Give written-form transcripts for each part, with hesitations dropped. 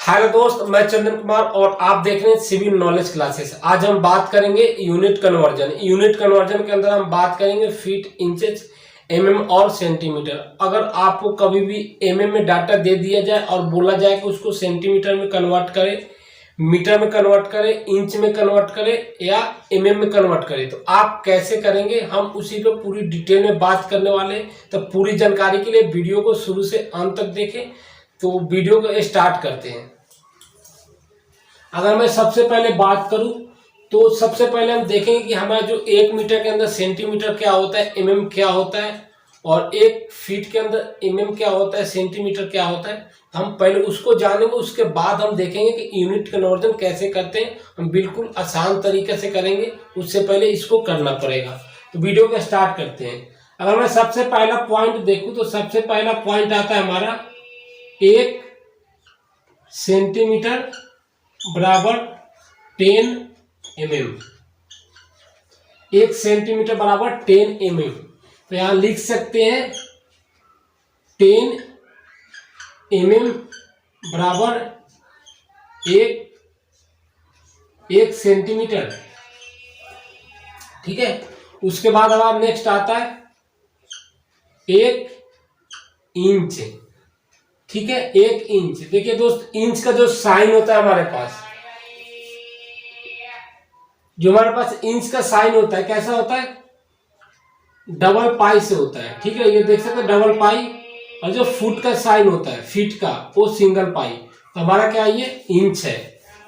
Hello दोस्त, मैं चंदन कुमार और आप देख रहे हैं सिविल नॉलेज क्लासेस। आज हम बात करेंगे यूनिट कन्वर्जन। यूनिट कन्वर्जन के अंदर हम बात करेंगे फीट, इंचेस, एमएम और सेंटीमीटर। अगर आपको कभी भी एमएम में डाटा दे दिया जाए और बोला जाए कि उसको सेंटीमीटर में कन्वर्ट करे, मीटर में कन्वर्ट करे, इंच में कन्वर्ट करे या एमएम में कन्वर्ट करे, तो आप कैसे करेंगे, हम उसी पे पूरी डिटेल में बात करने वाले हैं। तो पूरी जानकारी के लिए वीडियो को शुरू से अंत तक देखें। तो वीडियो को स्टार्ट करते हैं। अगर मैं सबसे पहले बात करूं तो सबसे पहले हम देखेंगे कि हमारा जो 1 मीटर के अंदर सेंटीमीटर क्या होता है, एमएम क्या होता है, और 1 फीट के अंदर एमएम क्या होता है, सेंटीमीटर क्या होता है। हम पहले उसको जानेंगे, उसके बाद हम देखेंगे कि यूनिट कन्वर्जन कैसे करते हैं। हम बिल्कुल आसान तरीके से करेंगे, उससे पहले इसको करना पड़ेगा। तो वीडियो को स्टार्ट करते हैं। अगर मैं सबसे पहला पॉइंट देखूं तो सबसे पहला पॉइंट आता है हमारा 1 सेंटीमीटर बराबर 10 mm। 1 सेंटीमीटर बराबर 10 mm। तो यहां लिख सकते हैं 10 mm बराबर 1 सेंटीमीटर। ठीक है। उसके बाद हमारा नेक्स्ट आता है 1 इंच। ठीक है, 1 इंच। देखिए दोस्त, इंच का जो साइन होता है हमारे पास, जो हमारे पास इंच का साइन होता है कैसा होता है, डबल पाई से होता है। ठीक है, ये देख सकते हैं डबल पाई। और जो फुट का साइन होता है फीट का, वो सिंगल पाई। तो हमारा क्या है, ये इंच है।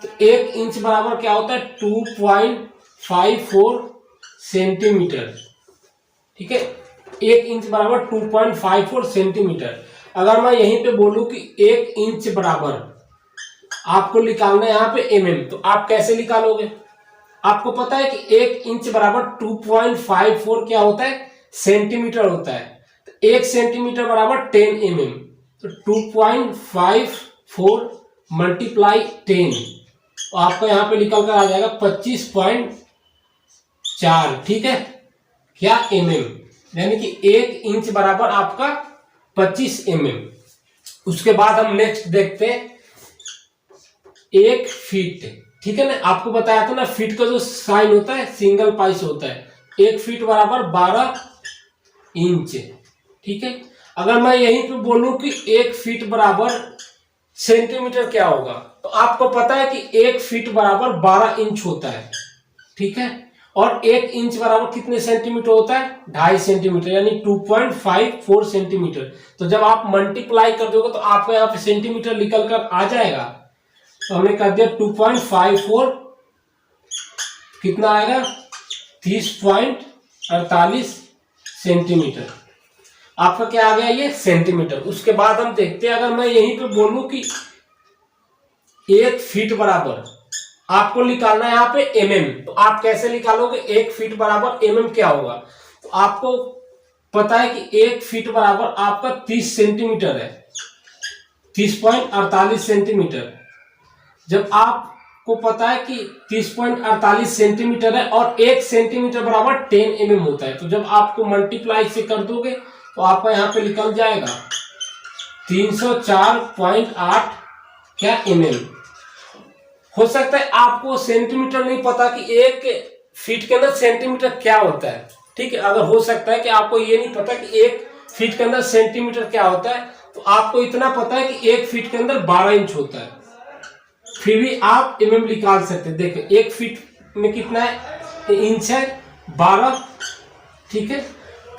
तो 1 इंच बराबर क्या होता है, 2.54 सेंटीमीटर। ठीक है, 1 इंच बराबर 2.54 सेंटीमीटर। अगर मैं यहीं पे बोलूं कि 1 इंच बराबर आपको निकालना है यहाँ पे एमएम, तो आप कैसे निकालोगे। आपको पता है कि 1 इंच बराबर 2.54 क्या होता है, सेंटीमीटर होता है। तो 1 सेंटीमीटर बराबर 10 mm। तो 2.54 मल्टीप्लाई 10, तो आपको यहाँ पे निकल कर आ जाएगा 25.4। ठीक है, क्या mm, यानी कि 1 इंच बराबर आपका 25 mm। उसके बाद हम नेक्स्ट देखते हैं 1 फीट। ठीक है ना, आपको बताया था ना, फीट का जो साइन होता है सिंगल पाई से होता है। 1 फीट बराबर 12 इंच। ठीक है, अगर मैं यहीं पे बोलूं कि 1 फीट बराबर सेंटीमीटर क्या होगा, तो आपको पता है कि 1 फीट बराबर 12 इंच होता है। ठीक है, और 1 इंच बराबर कितने सेंटीमीटर होता है, 2.5 सेंटीमीटर, यानी 2.54 सेंटीमीटर। तो जब आप मल्टीप्लाई कर दोगे तो आपको यहाँ पे सेंटीमीटर निकल कर आ जाएगा। तो हमने कर दिया 2.54, कितना आएगा, 30.48 सेंटीमीटर। आपका क्या आ गया, ये सेंटीमीटर। उसके बाद हम देखते हैं, अगर मैं यहीं पे बोलूं कि 1 फीट बराबर आपको निकालना है यहाँ पे एमएम, तो आप कैसे निकालोगे, 1 फीट बराबर एमएम क्या होगा। तो आपको पता है कि 1 फीट बराबर आपका 30 सेंटीमीटर है, 30.48 सेंटीमीटर। जब आपको पता है कि 30.48 सेंटीमीटर है और 1 सेंटीमीटर बराबर 10 mm होता है, तो जब आपको मल्टीप्लाई से कर दोगे तो आपका यहाँ पे निकल जाएगा 304.8 क्या mm। हो सकता है आपको सेंटीमीटर नहीं पता कि 1 फीट के अंदर सेंटीमीटर क्या होता है। ठीक है, अगर हो सकता है कि आपको ये नहीं पता कि 1 फीट के अंदर सेंटीमीटर क्या होता है, तो आपको इतना पता है कि 1 फीट के अंदर 12 इंच होता है, फिर भी आप एमएम निकाल सकते हैं। देखो 1 फीट में कितना है, इंच है 12। ठीक है,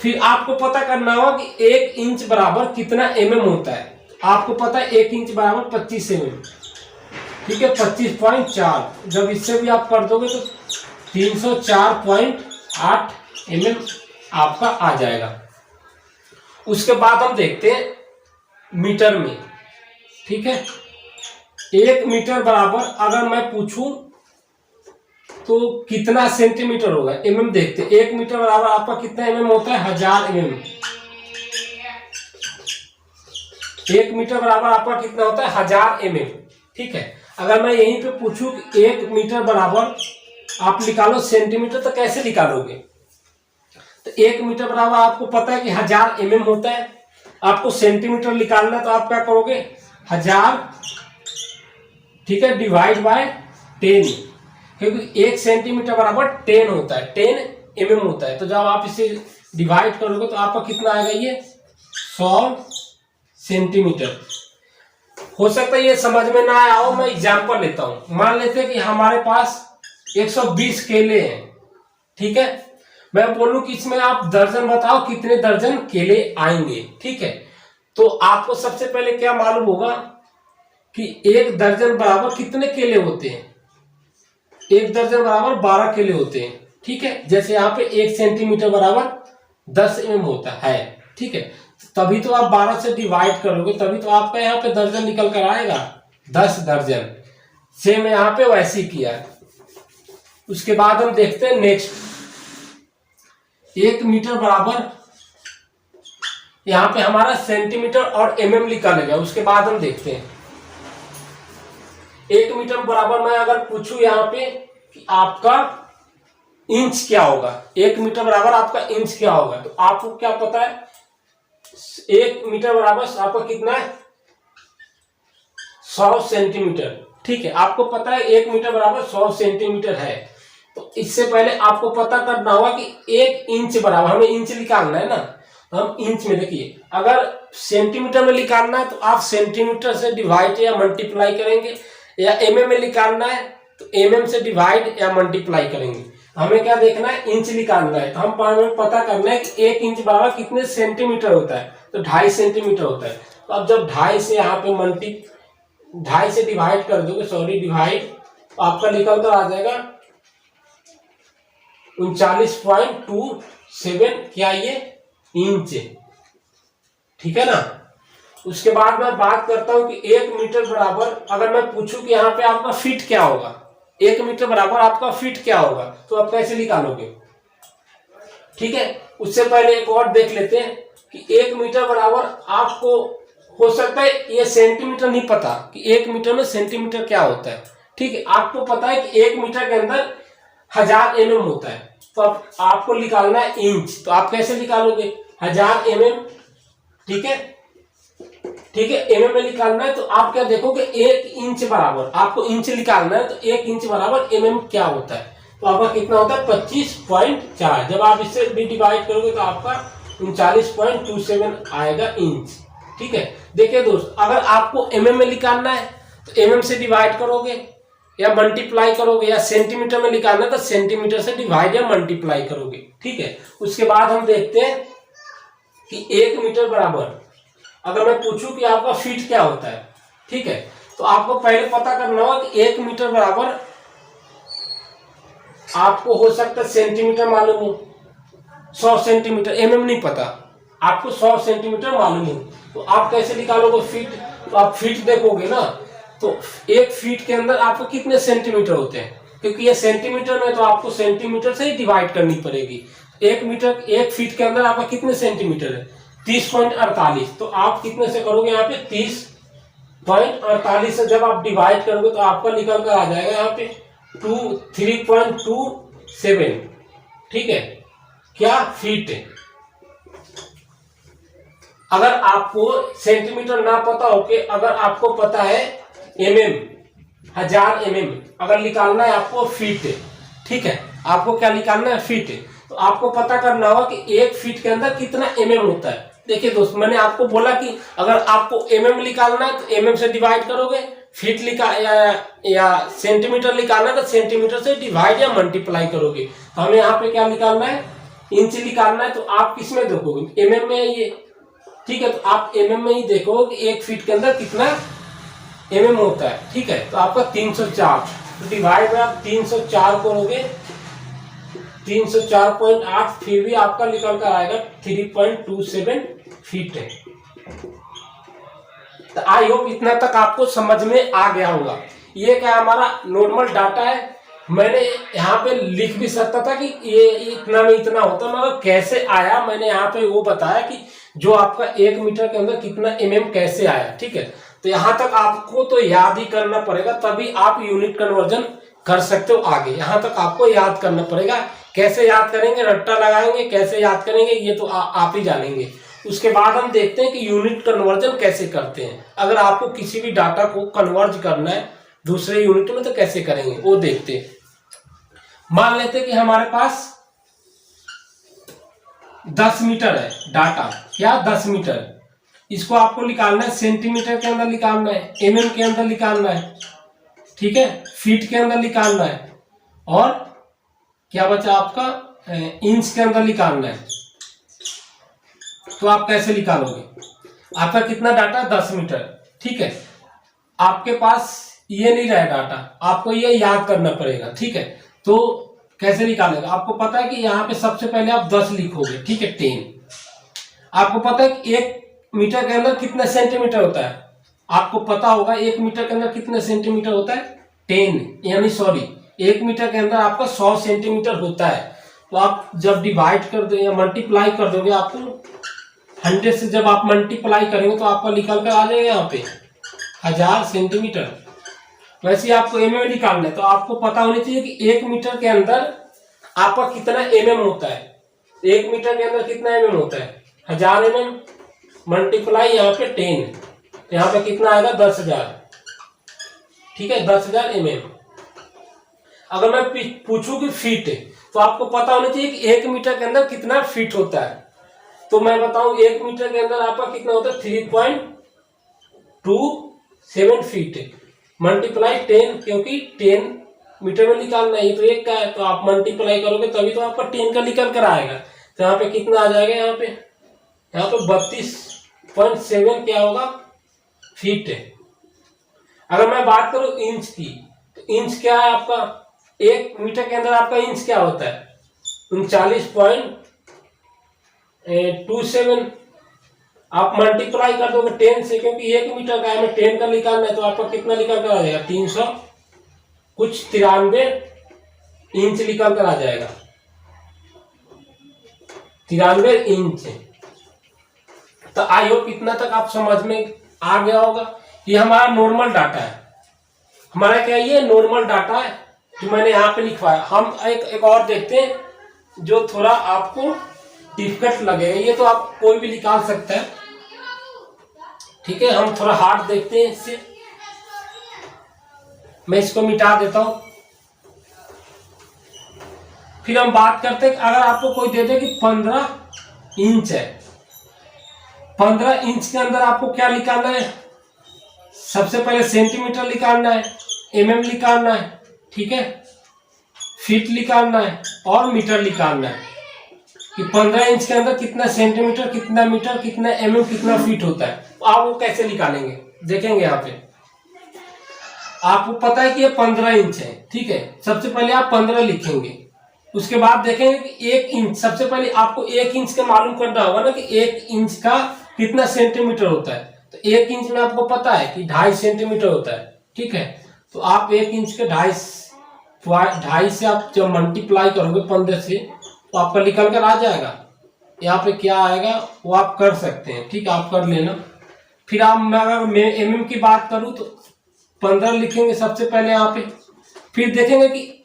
फिर आपको पता करना होगा कि 1 इंच बराबर कितना एमएम होता है। आपको पता है 1 इंच बराबर 25 mm। ठीक है, 25.4, जब इससे भी आप कर दोगे तो 304.8 mm आपका आ जाएगा। उसके बाद हम देखते हैं मीटर में। ठीक है, 1 मीटर बराबर अगर मैं पूछूं तो कितना सेंटीमीटर होगा, एमएम देखते हैं। 1 मीटर बराबर आपका कितना एमएम होता है, 1000 mm। 1 मीटर बराबर आपका कितना होता है, 1000 mm। ठीक है, अगर मैं यहीं पे पूछूं कि 1 मीटर बराबर आप निकालो सेंटीमीटर, तो कैसे निकालोगे। तो 1 मीटर बराबर आपको पता है कि 1000 mm होता है। आपको सेंटीमीटर निकालना है, तो आप क्या करोगे, 1000 ठीक है, डिवाइड बाय 10, क्योंकि 1 सेंटीमीटर बराबर 10 होता है, 10 mm होता है। तो जब आप इसे डिवाइड करोगे तो आपका कितना आएगा, ये 100 सेंटीमीटर। हो सकता है ये समझ में ना आया हो, मैं एग्जांपल लेता हूं। मान लेते हैं कि हमारे पास 120 केले हैं, ठीक है। मैं बोलूं कि इसमें आप दर्जन बताओ कितने दर्जन केले आएंगे, ठीक है। तो आपको सबसे पहले क्या मालूम होगा कि 1 दर्जन बराबर कितने केले होते हैं, 1 दर्जन बराबर 12 केले होते हैं, ठीक है। जैसे यहाँ पे 1 सेंटीमीटर बराबर 10 mm होता है, ठीक है। तभी तो आप 12 से डिवाइड करोगे, तभी तो आपका यहाँ पे दर्जन निकल कर आएगा, 10 दर्जन। सेम यहाँ पे वैसे ही किया है। उसके बाद हम देखते हैं नेक्स्ट, 1 मीटर बराबर, यहाँ पे हमारा सेंटीमीटर और mm लिखा लगेगा। उसके बाद हम देखते हैं 1 मीटर बराबर, मैं अगर पूछूं यहाँ पे कि आपका इंच क्या होगा, 1 मीटर बराबर आपका इंच क्या होगा, तो आपको क्या पता है, 1 मीटर बराबर आपका कितना है, 100 सेंटीमीटर, ठीक है। आपको पता है 1 मीटर बराबर 100 सेंटीमीटर है। तो इससे पहले आपको पता करना होगा कि 1 इंच बराबर, हमें इंच निकालना है ना, तो हम इंच में देखिए, अगर सेंटीमीटर में निकालना है तो आप सेंटीमीटर से डिवाइड या मल्टीप्लाई करेंगे, या mm में निकालना है तो mm से डिवाइड या मल्टीप्लाई करेंगे। हमें क्या देखना है, इंच निकालना है। तो हम पता करना है कि 1 इंच बराबर कितने सेंटीमीटर होता है, तो 2.5 सेंटीमीटर होता है। तो अब जब 2.5 से यहाँ पे 2.5 से डिवाइड कर दोगे, सॉरी डिवाइड, तो आपका निकल कर आ जाएगा 39.27, क्या ये इंच, ठीक है ना। उसके बाद मैं बात करता हूं कि 1 मीटर बराबर, अगर मैं पूछूं कि यहाँ पे आपका फीट क्या होगा, 1 मीटर बराबर आपका फीट क्या होगा, तो आप कैसे निकालोगे, ठीक है। उससे पहले एक और देख लेते हैं कि 1 मीटर बराबर, आपको हो सकता है ये सेंटीमीटर नहीं पता कि 1 मीटर में सेंटीमीटर क्या होता है, ठीक है। आपको पता है कि 1 मीटर के अंदर 1000 mm होता है, तो अब आपको निकालना है इंच। तो आप कैसे निकालोगे, 1000 mm, ठीक है, ठीक है, mm में निकालना है। तो आप क्या देखोगे, 1 इंच बराबर, आपको इंच निकालना है, तो 1 इंच बराबर mm क्या होता है, तो आपका कितना होता है 25.4। जब आप इससे भी डिवाइड करोगे तो आपका 39.27 आएगा इंच, ठीक है। देखिए दोस्त, अगर आपको mm में निकालना है तो mm से डिवाइड करोगे या मल्टीप्लाई करोगे, या सेंटीमीटर में निकालना है तो सेंटीमीटर से डिवाइड या मल्टीप्लाई करोगे, ठीक है। उसके बाद हम देखते हैं कि 1 मीटर बराबर, अगर मैं पूछूं कि आपका फीट क्या होता है, ठीक है, तो आपको पहले पता करना होगा कि 1 मीटर बराबर, आपको हो सकता है सेंटीमीटर मालूम हो, 100 सेंटीमीटर, mm नहीं पता, आपको 100 सेंटीमीटर मालूम हो, तो आप कैसे निकालोगे फीट, तो आप फीट देखोगे ना, तो 1 फीट के अंदर आपको कितने सेंटीमीटर होते हैं, क्योंकि ये सेंटीमीटर में, तो आपको सेंटीमीटर से ही डिवाइड करनी पड़ेगी। 1 फीट के अंदर आपका कितने सेंटीमीटर है, 30.48, तो आप कितने से करोगे, यहाँ पे 30.48 से जब आप डिवाइड करोगे तो आपका निकल कर आ जाएगा यहाँ पे 3.27, ठीक है, क्या फीट है। अगर आपको सेंटीमीटर ना पता हो के, अगर आपको पता है mm, 1000 mm, अगर निकालना है आपको फीट, ठीक है, आपको क्या निकालना है फीट, तो आपको पता करना होगा कि 1 फीट के अंदर कितना mm होता है। देखिए दोस्त, मैंने आपको बोला कि अगर आपको mm निकालना है तो mm से डिवाइड करोगे, फीट या सेंटीमीटर निकालना है तो सेंटीमीटर से डिवाइड या मल्टीप्लाई करोगे। तो हमें यहाँ पे क्या निकालना है, इंच निकालना है, तो आप किस में देखोगे, mm में है ये, ठीक है। तो आप mm में ही देखोगे कि 1 फीट के अंदर कितना mm होता है, ठीक है। तो आपका 304, तो डिवाइड में आप 304 करोगे, 304.8, फिर भी आपका निकल कर आएगा 3.27 फीट है। तो आई होप इतना तक आपको समझ में आ गया होगा। ये क्या हमारा नॉर्मल डाटा है, मैंने यहाँ पे लिख भी सकता था कि ये इतना में इतना होता, मगर कैसे आया मैंने यहाँ पे वो बताया कि जो आपका 1 मीटर के अंदर कितना mm कैसे आया, ठीक है। तो यहाँ तक आपको तो याद ही करना पड़ेगा, तभी आप यूनिट कन्वर्जन कर सकते हो आगे। यहाँ तक आपको याद करना पड़ेगा, कैसे याद करेंगे, रट्टा लगाएंगे, कैसे याद करेंगे ये तो आप ही जानेंगे। उसके बाद हम देखते हैं कि यूनिट कन्वर्जन कैसे करते हैं। अगर आपको किसी भी डाटा को कन्वर्ज करना है दूसरे यूनिट में तो कैसे करेंगे वो देखते हैं। मान लेते हैं कि हमारे पास 10 मीटर है डाटा, क्या 10 मीटर, इसको आपको निकालना है सेंटीमीटर के अंदर निकालना है, एमएम के अंदर निकालना है, ठीक है, फीट के अंदर निकालना है, और क्या बचा आपका इंच के अंदर निकालना है। तो आप कैसे निकालोगे, आपका कितना डाटा 10 मीटर, ठीक है, आपके पास ये नहीं रहा डाटा, आपको ये याद करना पड़ेगा, ठीक है। तो कैसे निकालेगा, आपको पता है कि यहाँ पे सबसे पहले आप 10 लिखोगे, ठीक है, 10। आपको पता है कि 1 मीटर के अंदर कितना सेंटीमीटर होता है, आपको पता होगा 1 मीटर के अंदर कितना सेंटीमीटर होता है 10, यानी सॉरी 1 मीटर के अंदर आपका 100 सेंटीमीटर होता है। तो आप जब डिवाइड कर दो या मल्टीप्लाई कर दोगे, आपको 100 से जब आप मल्टीप्लाई करेंगे तो आपका निकल कर आ जाएगा यहाँ पे 1000 सेंटीमीटर। वैसे ही आपको एमएम निकालना है, तो आपको पता होनी चाहिए कि 1 मीटर के अंदर आपका कितना एमएम होता है। 1 मीटर के अंदर कितना एमएम होता है 1000 एमएम मल्टीप्लाई यहाँ पे 10, तो यहाँ पे कितना आएगा 10,000, ठीक है, 10,000 एमएम। अगर मैं पूछूं कि फीट, तो आपको पता होना चाहिए कि 1 मीटर के अंदर कितना फीट होता है। तो मैं बताऊं 1 मीटर के अंदर आपका कितना होता है 3.27 फीट मल्टीप्लाई 10, क्योंकि 10 मीटर में निकालना है, तो 1 का है, तो आप मल्टीप्लाई करोगे तभी तो आपका 10 का निकल कर आएगा। तो यहाँ पे कितना आ जाएगा, यहाँ पे 32.7 क्या होगा फीट है। अगर मैं बात करूं इंच की, तो इंच क्या है आपका, 1 मीटर के अंदर आपका इंच क्या होता है 39.27। आप मल्टीप्लाई कर दोगे 10 से, क्योंकि 1 मीटर का है, हमें 10 का निकालना है, तो आपका कितना निकल कर आ जाएगा 393 इंच निकल कर आ जाएगा, 93 इंच। तो आई होप इतना तक आप समझ में आ गया होगा। ये हमारा नॉर्मल डाटा है, हमारा क्या ये नॉर्मल डाटा है जो मैंने यहाँ पे लिखवाया। हम एक और देखते हैं जो थोड़ा आपको डिफिकल्ट लगेगा, ये तो आप कोई भी निकाल सकता है, ठीक है। हम थोड़ा हार्ड देखते हैं इससे, मैं इसको मिटा देता हूं। फिर हम बात करते हैं कि अगर आपको कोई दे दे कि 15 इंच है, 15 इंच के अंदर आपको क्या निकालना है, सबसे पहले सेंटीमीटर निकालना है, एमएम निकालना है, ठीक है, फीट निकालना है और मीटर निकालना है कि 15 इंच के अंदर कितना सेंटीमीटर, कितना मीटर, कितना एमएम, कितना फीट होता है। तो आप वो कैसे निकालेंगे देखेंगे। यहाँ पे आपको पता है कि ये 15 इंच है, ठीक है, सबसे पहले आप 15 लिखेंगे, उसके बाद देखेंगे कि 1 इंच, सबसे पहले आपको 1 इंच का मालूम करना होगा ना कि 1 इंच का कितना सेंटीमीटर होता है। तो 1 इंच में आपको पता है कि 2.5 सेंटीमीटर होता है, ठीक है। तो आप 1 इंच के 2.5 से आप जब मल्टीप्लाई करोगे 15 से, तो आपका निकल कर आ जाएगा। यहाँ पे क्या आएगा वो आप कर सकते हैं, ठीक है, आप कर लेना। फिर आप अगर एमएम की बात करूँ तो 15 लिखेंगे सबसे पहले यहाँ पे, फिर देखेंगे कि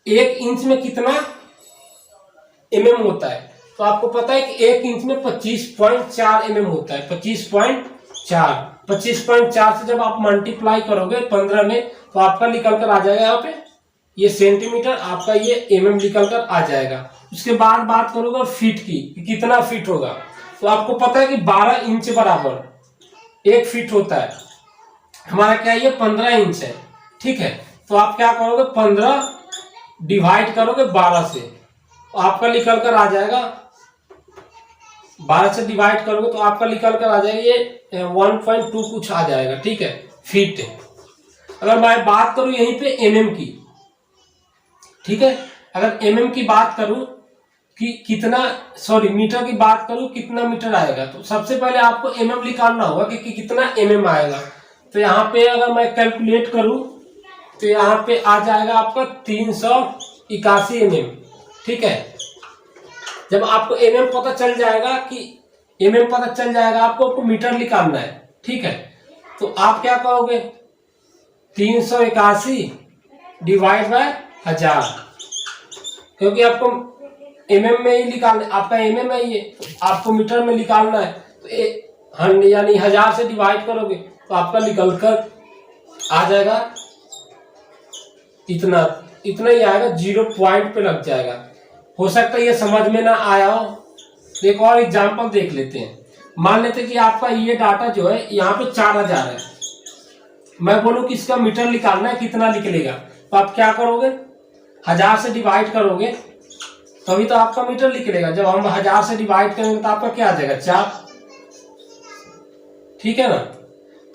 1 इंच में कितना एमएम होता है। तो आपको पता है कि 1 इंच में 25.4 एमएम होता है, 25.4 से जब आप मल्टीप्लाई करोगे 15 में, तो आपका निकल कर आ जाएगा यहाँ पे ये सेंटीमीटर, आपका ये एमएम निकल कर आ जाएगा। उसके बाद बात करूंगा फीट की, कितना फीट होगा। तो आपको पता है कि 12 इंच बराबर 1 फीट होता है, हमारा क्या ये 15 इंच है, ठीक है। तो आप क्या करोगे 15 डिवाइड करोगे 12 से, तो आपका निकल कर आ जाएगा, 12 से डिवाइड करोगे तो आपका निकल कर आ जाएगा ये 1.2 कुछ आ जाएगा, ठीक है, फीट। अगर मैं बात करूं यहीं पे एमएम की, ठीक है, अगर एमएम की बात करूं कि कितना, सॉरी मीटर की बात करूं कितना मीटर आएगा, तो सबसे पहले आपको एमएम निकालना होगा कि कितना एमएम आएगा। तो यहाँ पे अगर मैं कैलकुलेट करूं तो यहाँ पे आ जाएगा आपका 381 एमएम, ठीक है। जब आपको एमएम पता चल जाएगा कि एमएम पता चल जाएगा, आपको मीटर निकालना है, ठीक है। तो आप क्या करोगे 381 डिवाइड बाय 1000, क्योंकि आपको एमएम में ही निकालना, आपका एमएम है ये, आपको मीटर में निकालना है। तो यानी 1000 से डिवाइड करोगे तो आपका निकल कर आ जाएगा इतना इतना ही आएगा, 0 पॉइंट पे लग जाएगा। हो सकता है ये समझ में ना आया हो। एक और एग्जांपल देख लेते हैं। मान लेते हैं कि आपका ये डाटा जो है यहाँ पे 4000 है, मैं बोलूँ कि इसका मीटर निकालना है, कितना निकलेगा? तो आप क्या करोगे, 1000 से डिवाइड करोगे तभी तो आपका मीटर निकलेगा। जब हम 1000 से डिवाइड करेंगे तो आपका क्या आ जाएगा, 4। ठीक है ना।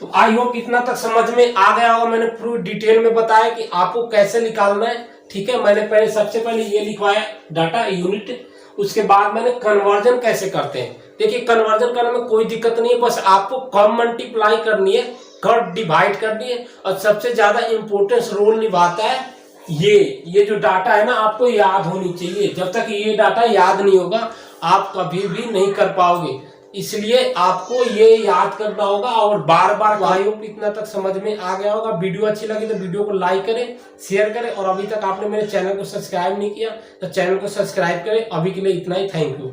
तो आई होप इतना तक समझ में आ गया होगा। मैंने पूरी डिटेल में बताया कि आपको कैसे निकालना है। ठीक है, मैंने पहले सबसे पहले ये लिखवाया डाटा यूनिट, उसके बाद मैंने कन्वर्जन कैसे करते हैं। देखिए कन्वर्जन करने में कोई दिक्कत नहीं है, बस आपको कम मल्टीप्लाई करनी है, कम डिवाइड करनी है, और सबसे ज्यादा इंपॉर्टेंस रोल निभाता है ये जो डाटा है ना, आपको याद होनी चाहिए। जब तक ये डाटा याद नहीं होगा आप कभी भी नहीं कर पाओगे, इसलिए आपको ये याद करना होगा और बार बार। आई होप इतना तक समझ में आ गया होगा। वीडियो अच्छी लगी तो वीडियो को लाइक करें, शेयर करें, और अभी तक आपने मेरे चैनल को सब्सक्राइब नहीं किया तो चैनल को सब्सक्राइब करें। अभी के लिए इतना ही, थैंक यू।